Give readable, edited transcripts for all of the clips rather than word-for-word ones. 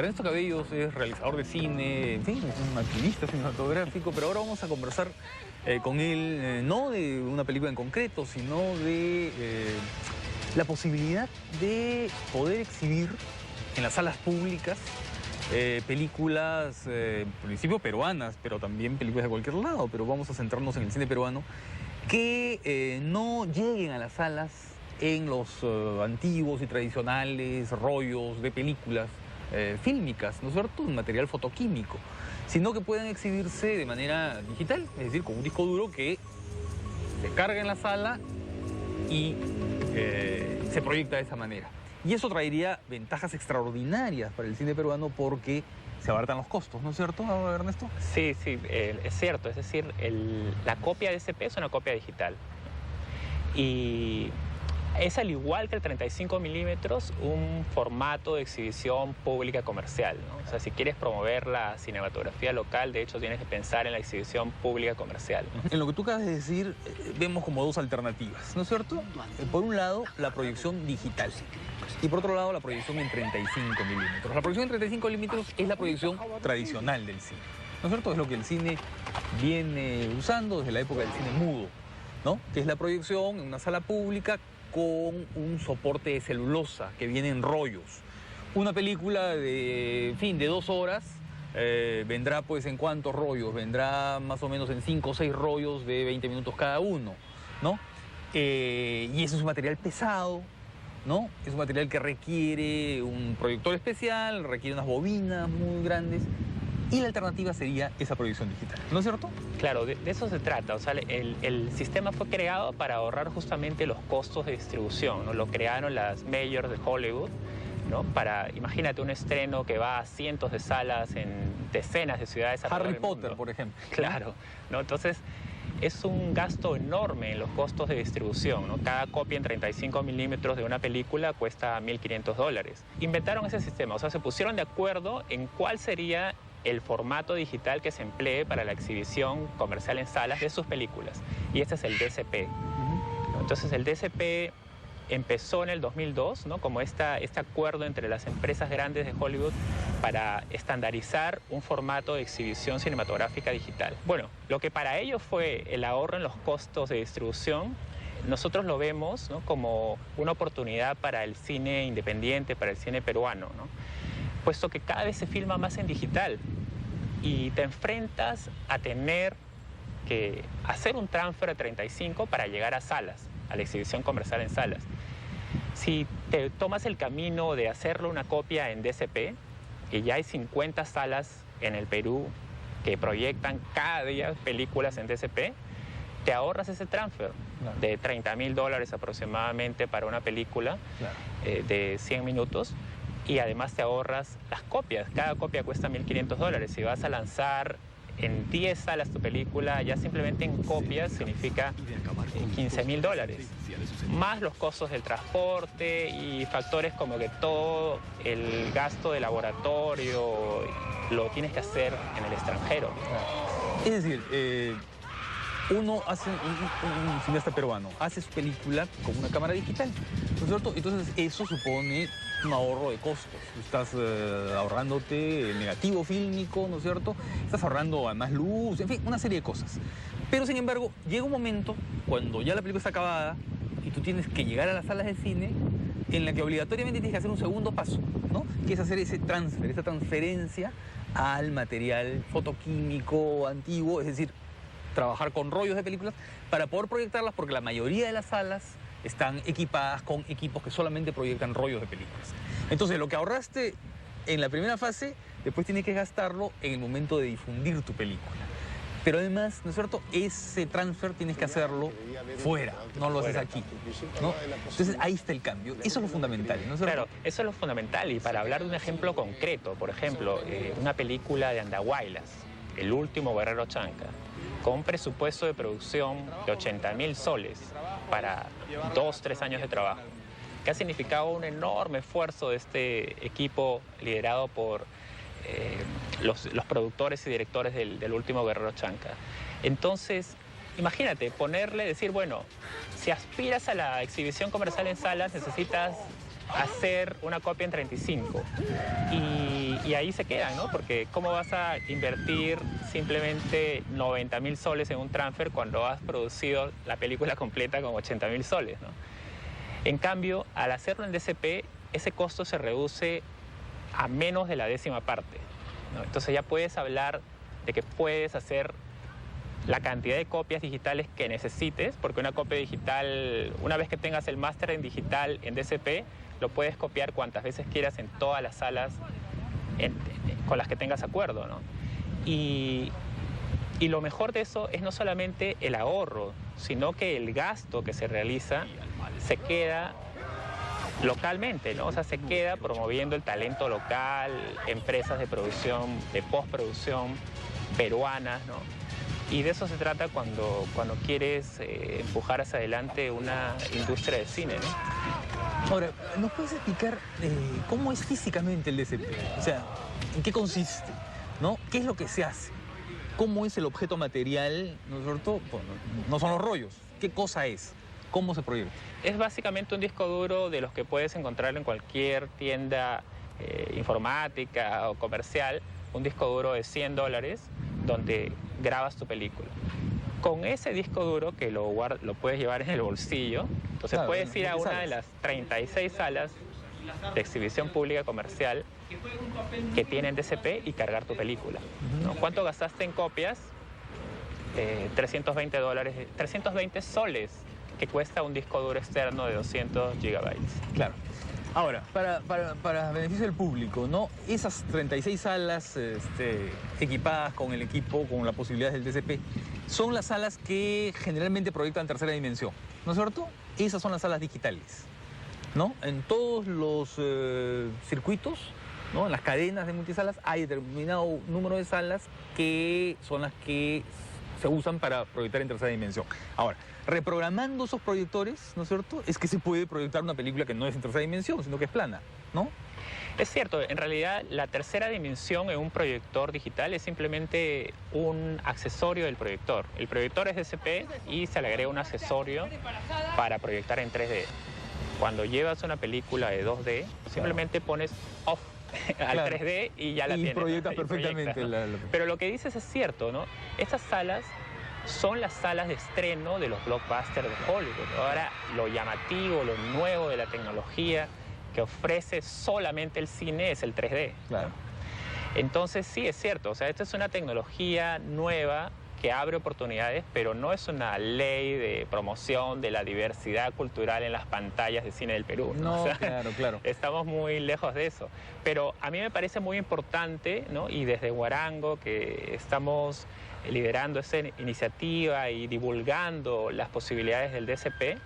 Ernesto Cabellos es realizador de cine, en fin, es un activista cinematográfico, pero ahora vamos a conversar con él, no de una película en concreto, sino de la posibilidad de poder exhibir en las salas públicas películas, en principio peruanas, pero también películas de cualquier lado, pero vamos a centrarnos en el cine peruano, que no lleguen a las salas en los antiguos y tradicionales rollos de películas fílmicas, ¿no es cierto?, en material fotoquímico, sino que puedan exhibirse de manera digital, es decir, con un disco duro que se carga en la sala y se proyecta de esa manera. Y eso traería ventajas extraordinarias para el cine peruano porque se abaratan los costos, ¿no es cierto, Ernesto? Sí, es cierto. Es decir, la copia DCP es una copia digital. Y es, al igual que el 35 milímetros, un formato de exhibición pública comercial, ¿no? O sea, si quieres promover la cinematografía local, de hecho tienes que pensar en la exhibición pública comercial, ¿no? En lo que tú acabas de decir, vemos como dos alternativas, ¿no es cierto? Por un lado, la proyección digital. Y por otro lado, la proyección en 35 milímetros. La proyección en 35 milímetros es la proyección tradicional del cine, ¿no es cierto? Es lo que el cine viene usando desde la época del cine mudo, ¿no? Que es la proyección en una sala pública con un soporte de celulosa que viene en rollos. Una película de, en fin, de 2 horas vendrá pues en cuántos rollos, vendrá más o menos en 5 o 6 rollos de 20 minutos cada uno, ¿no? Y eso es un material pesado, ¿no? Es un material que requiere un proyector especial, requiere unas bobinas muy grandes. Y la alternativa sería esa proyección digital, ¿no es cierto? Claro, de eso se trata. O sea, el sistema fue creado para ahorrar justamente los costos de distribución, ¿no? Lo crearon las majors de Hollywood, ¿no? Para, imagínate, un estreno que va a cientos de salas en decenas de ciudades alrededor Harry del Potter, mundo. por ejemplo. Claro, ¿no? Entonces, es un gasto enorme en los costos de distribución, ¿no? Cada copia en 35 milímetros de una película cuesta $1.500. Inventaron ese sistema, o sea, se pusieron de acuerdo en cuál sería el formato digital que se emplee para la exhibición comercial en salas de sus películas. Y este es el DCP. Entonces, el DCP empezó en el 2002, ¿no? Como este acuerdo entre las empresas grandes de Hollywood para estandarizar un formato de exhibición cinematográfica digital. Bueno, lo que para ellos fue el ahorro en los costos de distribución, nosotros lo vemos, ¿no?, como una oportunidad para el cine independiente, para el cine peruano, ¿no? Puesto que cada vez se filma más en digital y te enfrentas a tener que hacer un transfer a 35 para llegar a salas, a la exhibición comercial en salas. Si te tomas el camino de hacerlo una copia en DCP, y ya hay 50 salas en el Perú que proyectan cada día películas en DCP, te ahorras ese transfer, claro, de $30.000 aproximadamente para una película, claro, de 100 minutos. Y además te ahorras las copias. Cada copia cuesta $1.500. Si vas a lanzar en 10 salas tu película, ya simplemente en copias significa $15.000. Más los costos del transporte y factores como que todo el gasto de laboratorio lo tienes que hacer en el extranjero. Es decir, uno hace, un cineasta peruano hace su película con una cámara digital, ¿no es cierto? Entonces eso supone un ahorro de costos. Estás ahorrándote el negativo fílmico, ¿no es cierto? Estás ahorrando además luz, en fin, una serie de cosas. Pero sin embargo, llega un momento cuando ya la película está acabada y tú tienes que llegar a las salas de cine en la que obligatoriamente tienes que hacer un segundo paso, ¿no? Que es hacer ese transfer, esa transferencia al material fotoquímico antiguo, es decir, trabajar con rollos de películas para poder proyectarlas, porque la mayoría de las salas están equipadas con equipos que solamente proyectan rollos de películas. Entonces, lo que ahorraste en la primera fase, después tienes que gastarlo en el momento de difundir tu película. Pero además, ¿no es cierto?, ese transfer tienes que hacerlo fuera, no lo haces aquí, ¿no? Entonces, ahí está el cambio. Eso es lo fundamental, ¿no es cierto? Claro, eso es lo fundamental. Y para hablar de un ejemplo concreto, por ejemplo, una película de Andahuaylas, El último guerrero Chanca, con un presupuesto de producción de 80.000 soles para 2-3 años de trabajo, que ha significado un enorme esfuerzo de este equipo liderado por los productores y directores del último guerrero Chanca. Entonces, imagínate, decir, bueno, si aspiras a la exhibición comercial en salas, necesitas hacer una copia en 35. Y ahí se quedan, ¿no? Porque ¿cómo vas a invertir simplemente 90.000 soles en un transfer cuando has producido la película completa con 80.000 soles, ¿no? En cambio, al hacerlo en DCP, ese costo se reduce a menos de la décima parte, ¿no? Entonces ya puedes hablar de que puedes hacer la cantidad de copias digitales que necesites, porque una copia digital, una vez que tengas el máster en digital en DCP, lo puedes copiar cuantas veces quieras en todas las salas con las que tengas acuerdo, ¿no? Y lo mejor de eso es no solamente el ahorro, sino que el gasto que se realiza se queda localmente, ¿no? O sea, se queda promoviendo el talento local, empresas de producción, de postproducción peruanas, ¿no? Y de eso se trata cuando quieres empujar hacia adelante una industria de cine, ¿no? Ahora, ¿nos puedes explicar cómo es físicamente el DCP? O sea, ¿en qué consiste? ¿No? ¿Qué es lo que se hace? ¿Cómo es el objeto material? ¿No es cierto? Bueno, no son los rollos. ¿Qué cosa es? ¿Cómo se proyecta? Es básicamente un disco duro de los que puedes encontrar en cualquier tienda informática o comercial, un disco duro de $100 donde grabas tu película. Con ese disco duro que lo puedes llevar en el bolsillo, entonces claro, puedes ir a una de las 36 salas de exhibición pública comercial que tienen DCP y cargar tu película, ¿no? ¿Cuánto gastaste en copias? $320, 320 soles que cuesta un disco duro externo de 200 gigabytes. Claro. Ahora, para beneficio del público, ¿no? Esas 36 salas equipadas con el equipo, con las posibilidades del DCP, son las salas que generalmente proyectan tercera dimensión, ¿no es cierto? Esas son las salas digitales, ¿no? En todos los circuitos, ¿no? En las cadenas de multisalas hay determinado número de salas que son las que se usan para proyectar en tercera dimensión. Ahora, reprogramando esos proyectores, ¿no es cierto?, es que se puede proyectar una película que no es en tercera dimensión, sino que es plana, ¿no? Es cierto, en realidad la tercera dimensión en un proyector digital es simplemente un accesorio del proyector. El proyector es DCP y se le agrega un accesorio para proyectar en 3D. Cuando llevas una película de 2D, simplemente pones off al 3D y ya la tienes. Y proyectas perfectamente. ¿No? Pero lo que dices es cierto, ¿no? Estas salas son las salas de estreno de los blockbusters de Hollywood. Ahora, lo llamativo, lo nuevo de la tecnología que ofrece solamente el cine es el 3D. Claro. Entonces, sí, es cierto. O sea, esta es una tecnología nueva que abre oportunidades, pero no es una ley de promoción de la diversidad cultural en las pantallas de cine del Perú, ¿no? No, o sea, claro. Estamos muy lejos de eso. Pero a mí me parece muy importante, ¿no? Y desde Huarango, que estamos liderando esa iniciativa y divulgando las posibilidades del DCP,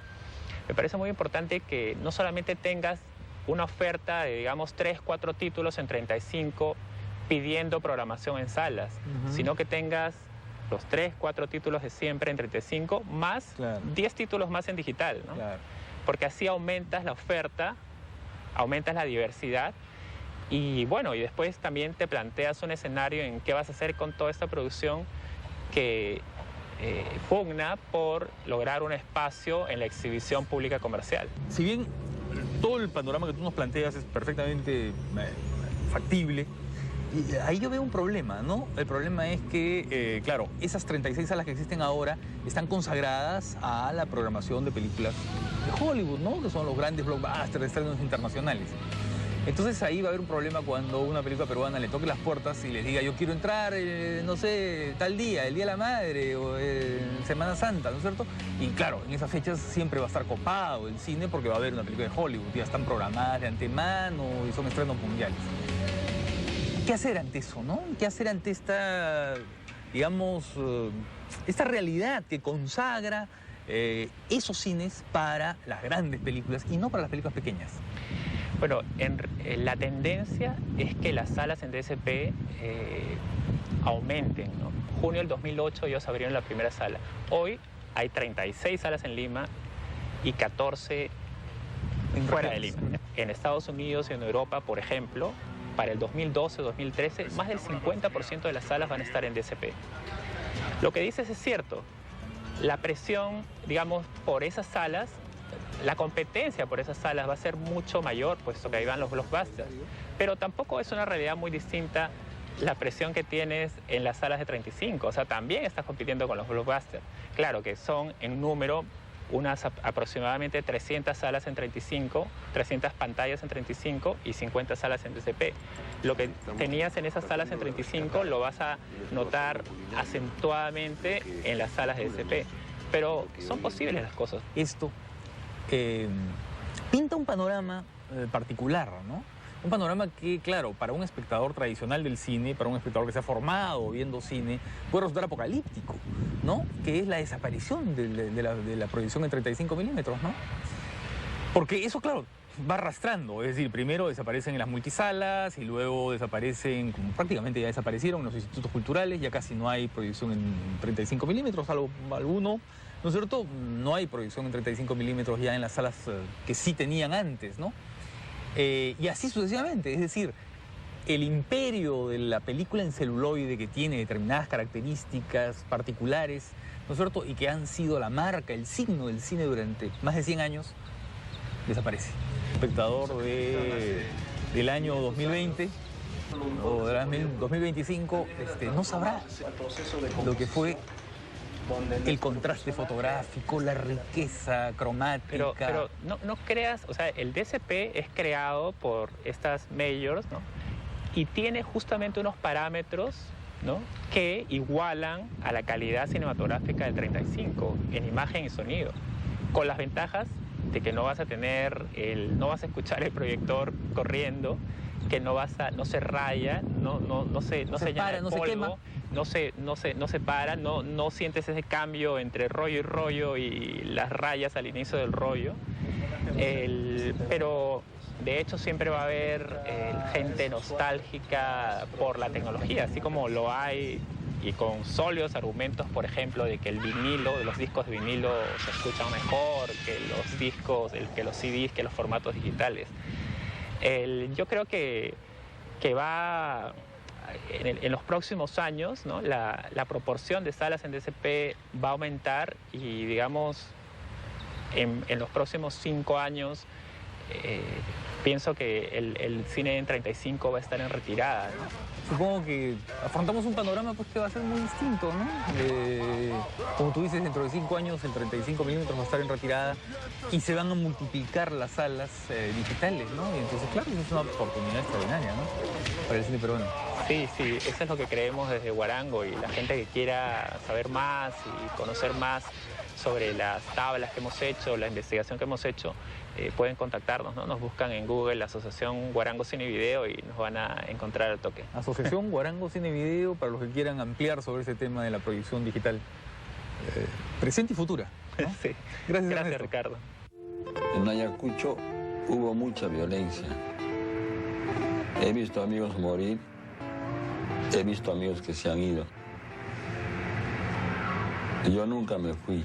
me parece muy importante que no solamente tengas una oferta de, digamos, 3, 4 títulos en 35 pidiendo programación en salas, sino que tengas los 3, 4 títulos de siempre en 35, más 10 títulos más en digital, ¿no? Claro. Porque así aumentas la oferta, aumentas la diversidad y bueno, y después también te planteas un escenario en qué vas a hacer con toda esta producción que pugna por lograr un espacio en la exhibición pública comercial. Si bien todo el panorama que tú nos planteas es perfectamente factible, y ahí yo veo un problema, ¿no? El problema es que, claro, esas 36 salas que existen ahora están consagradas a la programación de películas de Hollywood, ¿no? Que son los grandes blockbusters de estrenos internacionales. Entonces ahí va a haber un problema cuando una película peruana le toque las puertas y les diga yo quiero entrar, no sé, tal día, el Día de la Madre o Semana Santa, ¿no es cierto? Y claro, en esas fechas siempre va a estar copado el cine porque va a haber una película de Hollywood, ya están programadas de antemano y son estrenos mundiales. ¿Qué hacer ante eso, no? ¿Qué hacer ante esta, digamos, esta realidad que consagra esos cines para las grandes películas y no para las películas pequeñas? Bueno, la tendencia es que las salas en DCP aumenten, ¿no? Junio del 2008 ellos abrieron la primera sala. Hoy hay 36 salas en Lima y 14 fuera de Lima. En Estados Unidos y en Europa, por ejemplo, para el 2012-2013, más del 50% de las salas van a estar en DCP. Lo que dices es cierto. La presión, digamos, por esas salas la competencia por esas salas va a ser mucho mayor, puesto que ahí van los blockbusters. Pero tampoco es una realidad muy distinta la presión que tienes en las salas de 35. O sea, también estás compitiendo con los blockbusters. Claro que son en número unas aproximadamente 300 salas en 35, 300 pantallas en 35 y 50 salas en DCP. Lo que tenías en esas salas en 35 lo vas a notar acentuadamente en las salas de DCP. Pero son posibles las cosas. Esto pinta un panorama particular, ¿no? Un panorama que, claro, para un espectador tradicional del cine, para un espectador que se ha formado viendo cine, puede resultar apocalíptico, ¿no? Que es la desaparición de la proyección en 35 milímetros, ¿no? Porque eso, claro, va arrastrando. Es decir, primero desaparecen en las multisalas y luego desaparecen, como prácticamente ya desaparecieron en los institutos culturales, ya casi no hay proyección en 35 milímetros, salvo alguno. ¿No es cierto? No hay proyección en 35 milímetros ya en las salas que sí tenían antes, ¿no? Y así sucesivamente, es decir, el imperio de la película en celuloide que tiene determinadas características particulares, ¿no es cierto? Y que han sido la marca, el signo del cine durante más de 100 años, desaparece. El espectador del año 2020 o del 2025 no sabrá lo que fue el contraste fotográfico, la riqueza cromática. Pero no creas, o sea, el DCP es creado por estas majors, ¿no? Y tiene justamente unos parámetros, ¿no?, que igualan a la calidad cinematográfica del 35 en imagen y sonido, con las ventajas de que no vas a tener no vas a escuchar el proyector corriendo, que no se raya, no se llena de polvo, no se quema. No se para, no sientes ese cambio entre rollo y rollo y las rayas al inicio del rollo. Pero de hecho siempre va a haber gente nostálgica por la tecnología, así como lo hay y con sólidos argumentos, por ejemplo, de que el vinilo, de los discos de vinilo se escuchan mejor que los discos, que los CDs, que los formatos digitales. Yo creo que va en los próximos años, ¿no?, la proporción de salas en DCP va a aumentar y, digamos, en los próximos 5 años pienso que el cine en 35 va a estar en retirada, ¿no? Supongo que afrontamos un panorama pues, que va a ser muy distinto, ¿no? Como tú dices, dentro de 5 años el 35 milímetros va a estar en retirada y se van a multiplicar las salas digitales, ¿no? Y entonces, claro, eso es una oportunidad extraordinaria, ¿no?, para el cine peruano. Sí, eso es lo que creemos desde Huarango, y la gente que quiera saber más y conocer más sobre las tablas que hemos hecho, la investigación que hemos hecho, pueden contactarnos, ¿no? Nos buscan en Google la Asociación Huarango Cine y Video y nos van a encontrar al toque. Asociación Huarango Cine y Video, para los que quieran ampliar sobre ese tema de la proyección digital presente y futura, ¿no? Sí. Gracias, Ricardo. En Ayacucho hubo mucha violencia. He visto amigos morir, he visto amigos que se han ido. Yo nunca me fui.